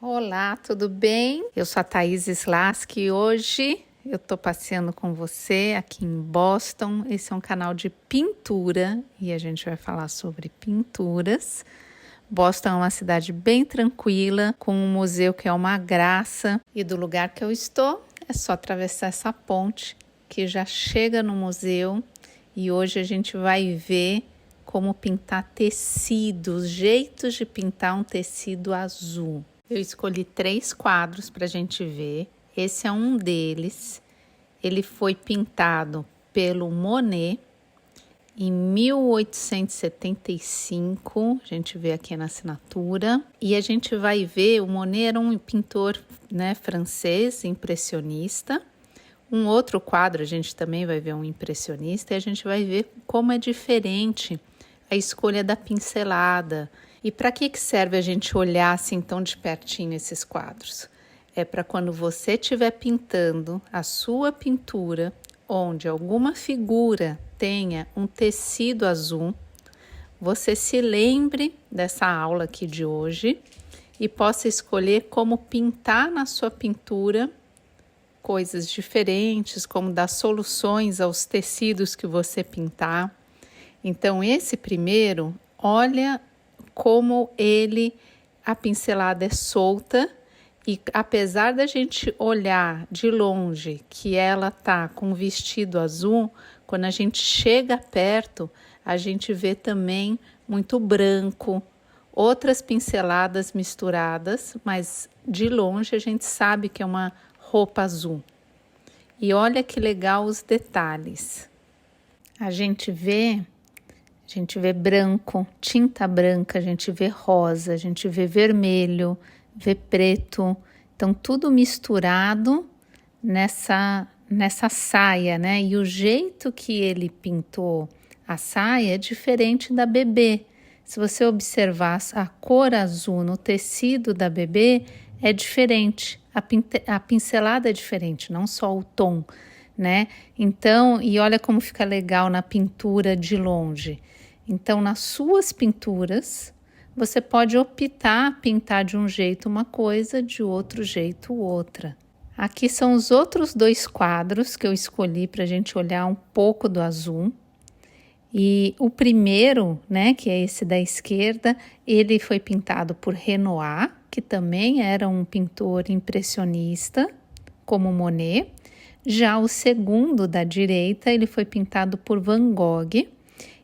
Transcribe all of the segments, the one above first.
Olá, tudo bem? Eu sou a Thaís Slaski e hoje eu tô passeando com você aqui em Boston. Esse é um canal de pintura e a gente vai falar sobre pinturas. Boston é uma cidade bem tranquila, com um museu que é uma graça. E do lugar que eu estou, é só atravessar essa ponte que já chega no museu. E hoje a gente vai ver como pintar tecidos, jeitos de pintar um tecido azul. Eu escolhi 3 quadros para a gente ver. Esse é um deles. Ele foi pintado pelo Monet em 1875. A gente vê aqui na assinatura. E a gente vai ver, o Monet era um pintor, francês, impressionista. Um outro quadro a gente também vai ver um impressionista e a gente vai ver como é diferente a escolha da pincelada. E para que serve a gente olhar assim tão de pertinho esses quadros? É para quando você estiver pintando a sua pintura, onde alguma figura tenha um tecido azul, você se lembre dessa aula aqui de hoje e possa escolher como pintar na sua pintura coisas diferentes, como dar soluções aos tecidos que você pintar. Então, esse primeiro, olha como a pincelada é solta e apesar da gente olhar de longe que ela tá com um vestido azul, quando a gente chega perto, a gente vê também muito branco, outras pinceladas misturadas, mas de longe a gente sabe que é uma roupa azul. E olha que legal os detalhes. A gente vê branco, tinta branca, a gente vê rosa, a gente vê vermelho, vê preto. Então, tudo misturado nessa saia, né? E o jeito que ele pintou a saia é diferente da bebê. Se você observar a cor azul no tecido da bebê, é diferente. A pincelada é diferente, não só o tom, né? Então, e olha como fica legal na pintura de longe. Então, nas suas pinturas, você pode optar pintar de um jeito uma coisa, de outro jeito outra. Aqui são os outros 2 quadros que eu escolhi para a gente olhar um pouco do azul. E o primeiro, né, que é esse da esquerda, ele foi pintado por Renoir, que também era um pintor impressionista, como Monet. Já o segundo da direita, ele foi pintado por Van Gogh.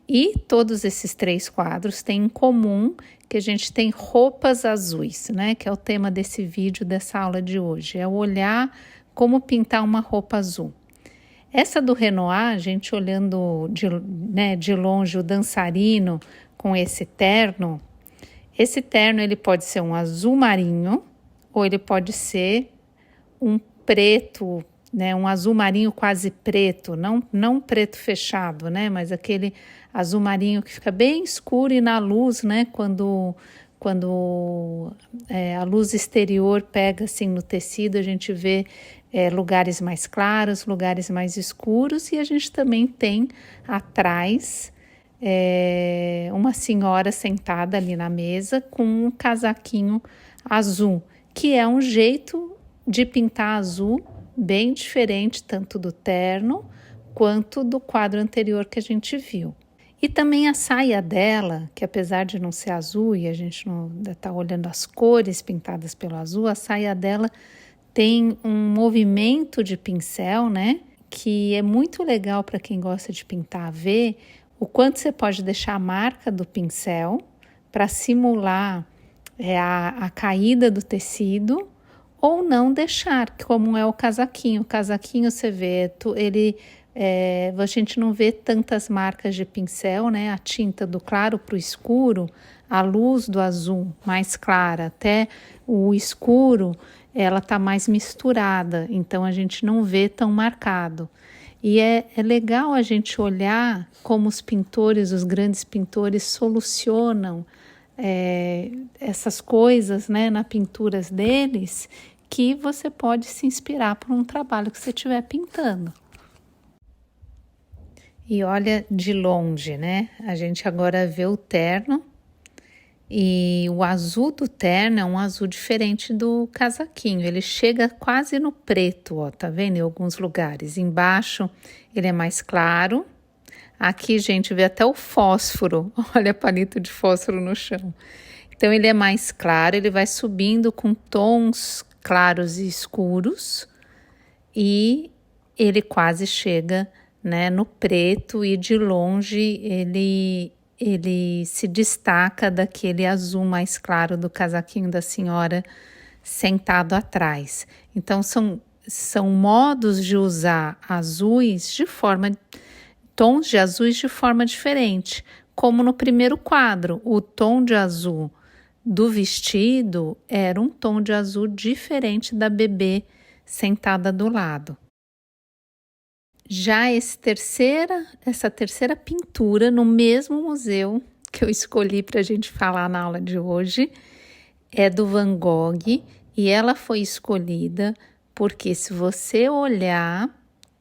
E todos esses 3 quadros têm em comum que a gente tem roupas azuis, né? Que é o tema desse vídeo, dessa aula de hoje. É olhar como pintar uma roupa azul. Essa do Renoir, a gente olhando de longe o dançarino com esse terno ele pode ser um azul marinho ou ele pode ser um preto, né, um azul marinho quase preto, não preto fechado, né, mas aquele azul marinho que fica bem escuro e na luz, né, quando a luz exterior pega assim no tecido, a gente vê lugares mais claros, lugares mais escuros e a gente também tem atrás uma senhora sentada ali na mesa com um casaquinho azul, que é um jeito de pintar azul bem diferente tanto do terno quanto do quadro anterior que a gente viu. E também a saia dela, que apesar de não ser azul e a gente não está olhando as cores pintadas pelo azul, a saia dela tem um movimento de pincel, né? Que é muito legal para quem gosta de pintar ver o quanto você pode deixar a marca do pincel para simular a caída do tecido ou não deixar, como é o casaquinho. O casaquinho você vê, a gente não vê tantas marcas de pincel, né? A tinta do claro para o escuro, a luz do azul mais clara até o escuro, ela está mais misturada, então a gente não vê tão marcado. E é legal a gente olhar como os pintores, os grandes pintores, solucionam essas coisas, né, nas pinturas deles, que você pode se inspirar por um trabalho que você estiver pintando. E olha de longe, né? A gente agora vê o terno E o azul do terno é um azul diferente do casaquinho, ele chega quase no preto, ó, tá vendo? Em alguns lugares. Embaixo ele é mais claro. Aqui, gente, vê até o fósforo, olha palito de fósforo no chão. Então ele é mais claro, ele vai subindo com tons claros e escuros e ele quase chega, né, no preto e de longe ele se destaca daquele azul mais claro do casaquinho da senhora sentado atrás. Então são modos de usar tons de azuis de forma diferente, como no primeiro quadro, o tom de azul do vestido era um tom de azul diferente da bebê sentada do lado. Já essa terceira pintura no mesmo museu que eu escolhi para a gente falar na aula de hoje é do Van Gogh e ela foi escolhida porque se você olhar,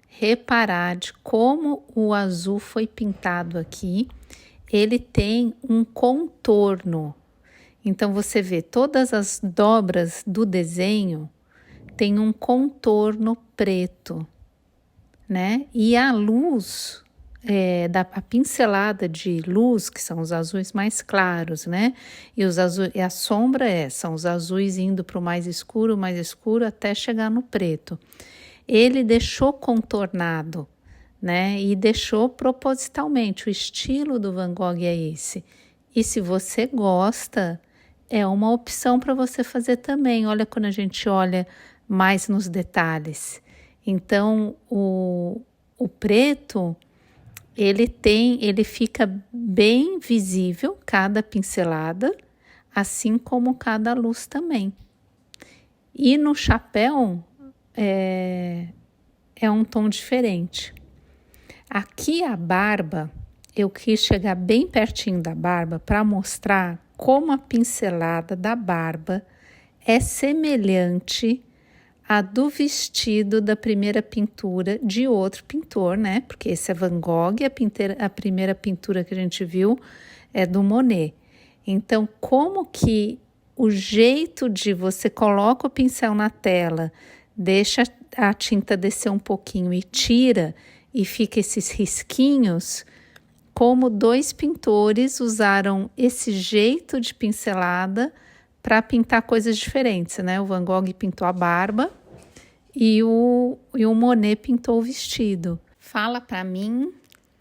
reparar de como o azul foi pintado aqui, ele tem um contorno. Então você vê todas as dobras do desenho tem um contorno preto, né? E a luz, a pincelada de luz, que são os azuis mais claros, né? E a sombra são os azuis indo para o mais escuro, até chegar no preto. Ele deixou contornado, né? E deixou propositalmente. O estilo do Van Gogh é esse. E se você gosta, é uma opção para você fazer também. Olha quando a gente olha mais nos detalhes. Então, o preto, ele fica bem visível, cada pincelada, assim como cada luz também. E no chapéu, é um tom diferente. Aqui a barba, eu quis chegar bem pertinho da barba para mostrar como a pincelada da barba é semelhante à do vestido da primeira pintura de outro pintor, né? Porque esse é Van Gogh, a primeira pintura que a gente viu é do Monet. Então, como que o jeito de você coloca o pincel na tela, deixa a tinta descer um pouquinho e tira, e fica esses risquinhos, como dois pintores usaram esse jeito de pincelada para pintar coisas diferentes, né? O Van Gogh pintou a barba e o Monet pintou o vestido. Fala para mim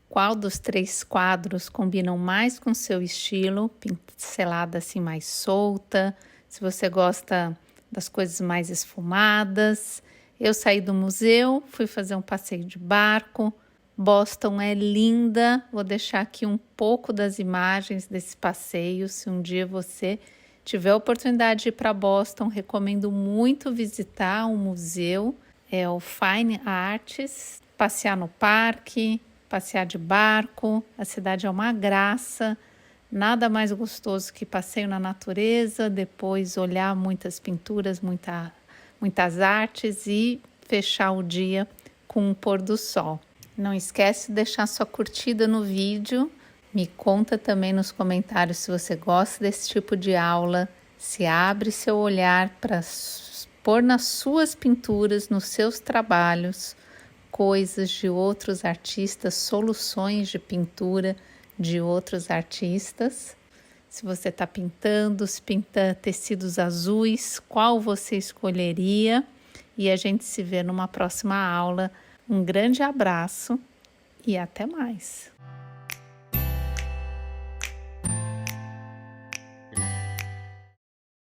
qual dos 3 quadros combinam mais com seu estilo, pincelada assim mais solta, se você gosta das coisas mais esfumadas. Eu saí do museu, fui fazer um passeio de barco. Boston é linda, vou deixar aqui um pouco das imagens desse passeio. Se um dia você tiver a oportunidade de ir para Boston, recomendo muito visitar o museu, é o Fine Arts, passear no parque, passear de barco. A cidade é uma graça, nada mais gostoso que passeio na natureza, depois olhar muitas pinturas, muitas artes e fechar o dia com o pôr do sol. Não esquece de deixar sua curtida no vídeo. Me conta também nos comentários se você gosta desse tipo de aula, se abre seu olhar para pôr nas suas pinturas, nos seus trabalhos, coisas de outros artistas, soluções de pintura de outros artistas. Se você está pintando, se pinta tecidos azuis, qual você escolheria? E a gente se vê numa próxima aula. Um grande abraço e até mais!